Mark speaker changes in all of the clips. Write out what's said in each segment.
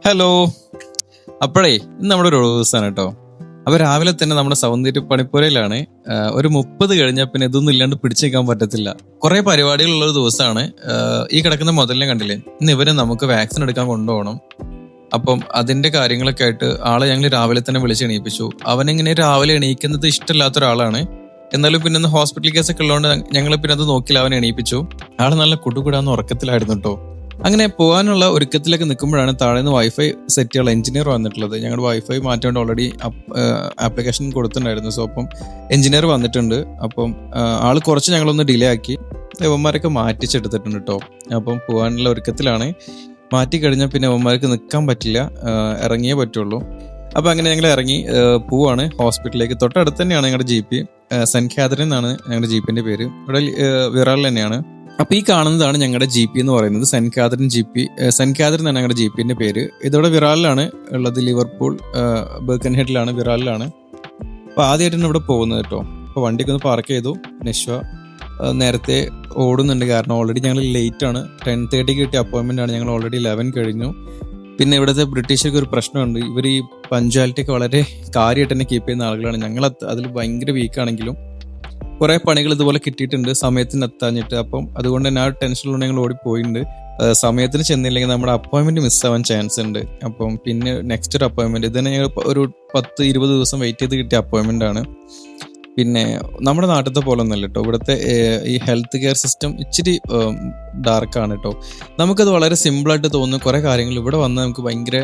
Speaker 1: Hello. അപ്പോഴേ ഇന്ന് നമ്മുടെ ഒരു ദിവസമാണ് കേട്ടോ. അപ്പൊ രാവിലെ തന്നെ നമ്മുടെ സൗന്ദര്യ പണിപ്പുരയിലാണ്. ഒരു 30 കഴിഞ്ഞാൽ പിന്നെ ഇതൊന്നും ഇല്ലാണ്ട് പിടിച്ചു നിൽക്കാൻ പറ്റത്തില്ല. കുറെ പരിപാടികളുള്ള ഒരു ദിവസമാണ്. ഈ കിടക്കുന്ന മുതലിനെ കണ്ടില്ലേ, ഇന്ന് ഇവരെ നമുക്ക് വാക്സിൻ എടുക്കാൻ കൊണ്ടുപോകണം. അപ്പം അതിന്റെ കാര്യങ്ങളൊക്കെ ആയിട്ട് ആളെ ഞങ്ങൾ രാവിലെ തന്നെ വിളിച്ച് എണീപ്പിച്ചു. അവനെങ്ങനെ രാവിലെ എണീക്കുന്നത് ഇഷ്ടമില്ലാത്ത ഒരാളാണ്. എന്നാലും പിന്നെ ഒന്ന് ഹോസ്പിറ്റൽ കേസൊക്കെ ഉള്ളതുകൊണ്ട് ഞങ്ങൾ പിന്നെ അത് നോക്കില്ല, അവനെ എണീപ്പിച്ചു. ആള് നല്ല കുടുകൂടാന്ന് ഉറക്കത്തിലായിരുന്നു കേട്ടോ. അങ്ങനെ പോകാനുള്ള ഒരുക്കത്തിലൊക്കെ നിൽക്കുമ്പോഴാണ് താഴേന്ന് വൈഫൈ സെറ്റ് ചെയ്യാനുള്ള എഞ്ചിനീയർ വന്നിട്ടുള്ളത്. ഞങ്ങളുടെ വൈഫൈ മാറ്റേണ്ട ഓൾറെഡി ആപ്ലിക്കേഷൻ കൊടുത്തിട്ടുണ്ടായിരുന്നു. സോ അപ്പം എഞ്ചിനീയർ വന്നിട്ടുണ്ട്. അപ്പം ആള് കുറച്ച് ഞങ്ങളൊന്ന് ഡിലേ ആക്കി, യവന്മാരൊക്കെ മാറ്റിച്ചെടുത്തിട്ടുണ്ട് കേട്ടോ. അപ്പം പോകാനുള്ള ഒരുക്കത്തിലാണ്. മാറ്റി കഴിഞ്ഞാൽ പിന്നെ യവന്മാർക്ക് നിൽക്കാൻ പറ്റില്ല, ഇറങ്ങിയേ പറ്റുള്ളൂ. അപ്പൊ അങ്ങനെ ഞങ്ങൾ ഇറങ്ങി പോവാണ് ഹോസ്പിറ്റലിലേക്ക്. തൊട്ടടുത്ത് തന്നെയാണ് ഞങ്ങളുടെ ജി പി. സെന്റ് കാതറിൻ എന്നാണ് ഞങ്ങളുടെ ജി പിന്റെ പേര്. ഇവിടെ വിറാളിൽ തന്നെയാണ്. അപ്പൊ ഈ കാണുന്നതാണ് ഞങ്ങളുടെ ജി പി എന്ന് പറയുന്നത്, saint Catherine G P. Saint Catherine എന്നാണ് ഞങ്ങളുടെ ജി പിന്റെ പേര്. ഇതോടെ വിറാലിലാണ് ഉള്ളത്, ലിവർപൂൾ ബർക്കൻഹെഡിലാണ്, വിറാലിലാണ്. അപ്പൊ ആദ്യമായിട്ടാണ് ഇവിടെ പോകുന്നത് കേട്ടോ. അപ്പൊ വണ്ടിയൊക്കെ ഒന്ന് പാർക്ക് ചെയ്തു. നിശ്വ നേരത്തെ ഓടുന്നുണ്ട്, കാരണം ഓൾറെഡി ഞങ്ങൾ ലേറ്റ് ആണ്. 10:30 കിട്ടിയ അപ്പോയിന്റ്മെന്റ് ആണ്, ഞങ്ങൾ ഓൾറെഡി 11 കഴിഞ്ഞു. പിന്നെ ഇവിടുത്തെ ബ്രിട്ടീഷൊക്കെ ഒരു പ്രശ്നമുണ്ട്, ഇവർ ഈ പഞ്ച്വാലിറ്റി ഒക്കെ വളരെ കാര്യമായിട്ട് തന്നെ കീപ്പ് ചെയ്യുന്ന ആളുകളാണ്. ഞങ്ങൾ അതിൽ ഭയങ്കര വീക്കാണെങ്കിലും കുറെ പണികൾ ഇതുപോലെ കിട്ടിയിട്ടുണ്ട് സമയത്തിന് എത്താഞ്ഞിട്ട്. അപ്പം അതുകൊണ്ട് തന്നെ ആ ടെൻഷനിലൂടെ ഞങ്ങൾ ഓടിപ്പോയിട്ടുണ്ട്. സമയത്തിന് ചെന്നില്ലെങ്കിൽ നമ്മുടെ അപ്പോയിന്റ്മെന്റ് മിസ്സാവാൻ ചാൻസ് ഉണ്ട്. അപ്പം പിന്നെ നെക്സ്റ്റ് ഒരു അപ്പോയിന്റ്മെന്റ് ഇത് തന്നെ ഞങ്ങൾ ഒരു 10-20 ദിവസം വെയിറ്റ് ചെയ്ത് കിട്ടിയ അപ്പോയിന്റ്മെന്റ് ആണ്. പിന്നെ നമ്മുടെ നാട്ടിലത്തെ പോലെ ഒന്നല്ല കേട്ടോ, ഇവിടുത്തെ ഈ ഹെൽത്ത് കെയർ സിസ്റ്റം ഇച്ചിരി ഡാർക്കാണ് കേട്ടോ. നമുക്കത് വളരെ സിമ്പിളായിട്ട് തോന്നുന്നു. കുറെ കാര്യങ്ങൾ ഇവിടെ വന്ന് നമുക്ക് ഭയങ്കര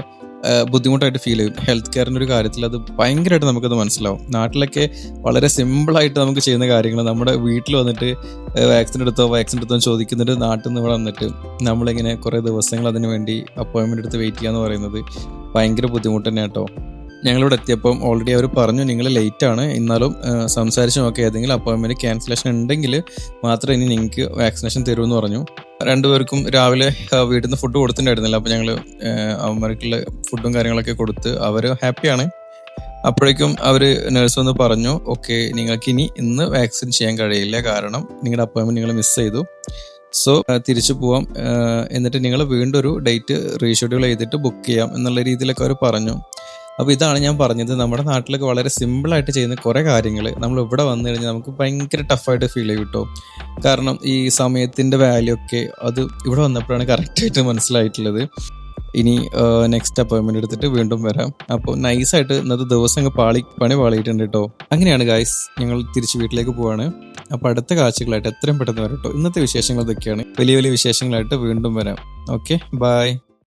Speaker 1: ബുദ്ധിമുട്ടായിട്ട് ഫീൽ ചെയ്യും. ഹെൽത്ത് കെയറിൻ്റെ ഒരു കാര്യത്തിൽ അത് ഭയങ്കരമായിട്ട് നമുക്കത് മനസ്സിലാവും. നാട്ടിലൊക്കെ വളരെ സിമ്പിളായിട്ട് നമുക്ക് ചെയ്യുന്ന കാര്യങ്ങൾ നമ്മുടെ വീട്ടിൽ വന്നിട്ട് വാക്സിൻ എടുത്തോ ചോദിക്കുന്നുണ്ട്. നാട്ടിൽ നിന്ന് ഇവിടെ വന്നിട്ട് നമ്മളിങ്ങനെ കുറേ ദിവസങ്ങൾ അതിന് വേണ്ടി അപ്പോയിൻമെൻ്റ് എടുത്ത് വെയിറ്റ് ചെയ്യാന്ന് പറയുന്നത് ഭയങ്കര ബുദ്ധിമുട്ട് തന്നെ കേട്ടോ. ഞങ്ങളിവിടെ എത്തിയപ്പം ഓൾറെഡി അവർ പറഞ്ഞു നിങ്ങൾ ലേറ്റ് ആണ്, എന്നാലും സംസാരിച്ച് നോക്കി ഏതെങ്കിലും അപ്പോയിൻമെന്റ് ക്യാൻസലേഷൻ ഉണ്ടെങ്കിൽ മാത്രമേ ഇനി നിങ്ങൾക്ക് വാക്സിനേഷൻ തരുമെന്ന് പറഞ്ഞു. രണ്ടുപേർക്കും രാവിലെ വീട്ടിൽ നിന്ന് ഫുഡ് കൊടുത്തിട്ടുണ്ടായിരുന്നില്ല. അപ്പം ഞങ്ങൾ അവന്മാർക്കുള്ള ഫുഡും കാര്യങ്ങളൊക്കെ കൊടുത്ത് അവർ ഹാപ്പിയാണ്. അപ്പോഴേക്കും അവർ നഴ്സ് വന്ന് പറഞ്ഞു, ഓക്കെ നിങ്ങൾക്ക് ഇന്ന് വാക്സിൻ ചെയ്യാൻ കഴിയില്ല, കാരണം നിങ്ങളുടെ അപ്പോയിൻമെന്റ് നിങ്ങൾ മിസ് ചെയ്തു. സോ തിരിച്ചു പോവാം, എന്നിട്ട് നിങ്ങൾ വീണ്ടും ഒരു ഡേറ്റ് റീഷെഡ്യൂൾ ചെയ്തിട്ട് ബുക്ക് ചെയ്യാം എന്നുള്ള രീതിയിലൊക്കെ അവർ പറഞ്ഞു. അപ്പോൾ ഇതാണ് ഞാൻ പറഞ്ഞത്, നമ്മുടെ നാട്ടിലൊക്കെ വളരെ സിമ്പിളായിട്ട് ചെയ്യുന്ന കുറേ കാര്യങ്ങൾ നമ്മൾ ഇവിടെ വന്നു കഴിഞ്ഞാൽ നമുക്ക് ഭയങ്കര ടഫായിട്ട് ഫീൽ ചെയ്യും കേട്ടോ. കാരണം ഈ സമയത്തിൻ്റെ വാല്യൂ ഒക്കെ അത് ഇവിടെ വന്നപ്പോഴാണ് കറക്റ്റായിട്ട് മനസ്സിലായിട്ടുള്ളത്. ഇനി നെക്സ്റ്റ് അപ്പോയിൻമെന്റ് എടുത്തിട്ട് വീണ്ടും വരാം. അപ്പോൾ നൈസായിട്ട് ഇന്നത്തെ ദിവസം പണി പാളിയിട്ടുണ്ട് കേട്ടോ. അങ്ങനെയാണ് ഗായ്സ്, ഞങ്ങൾ തിരിച്ച് വീട്ടിലേക്ക് പോവാണ്. അപ്പോൾ അടുത്ത കാഴ്ചകളായിട്ട് എത്രയും പെട്ടെന്ന് വരാം കേട്ടോ. ഇന്നത്തെ വിശേഷങ്ങൾ ഇതൊക്കെയാണ്. വലിയ വലിയ വിശേഷങ്ങളായിട്ട് വീണ്ടും വരാം. Okay, by.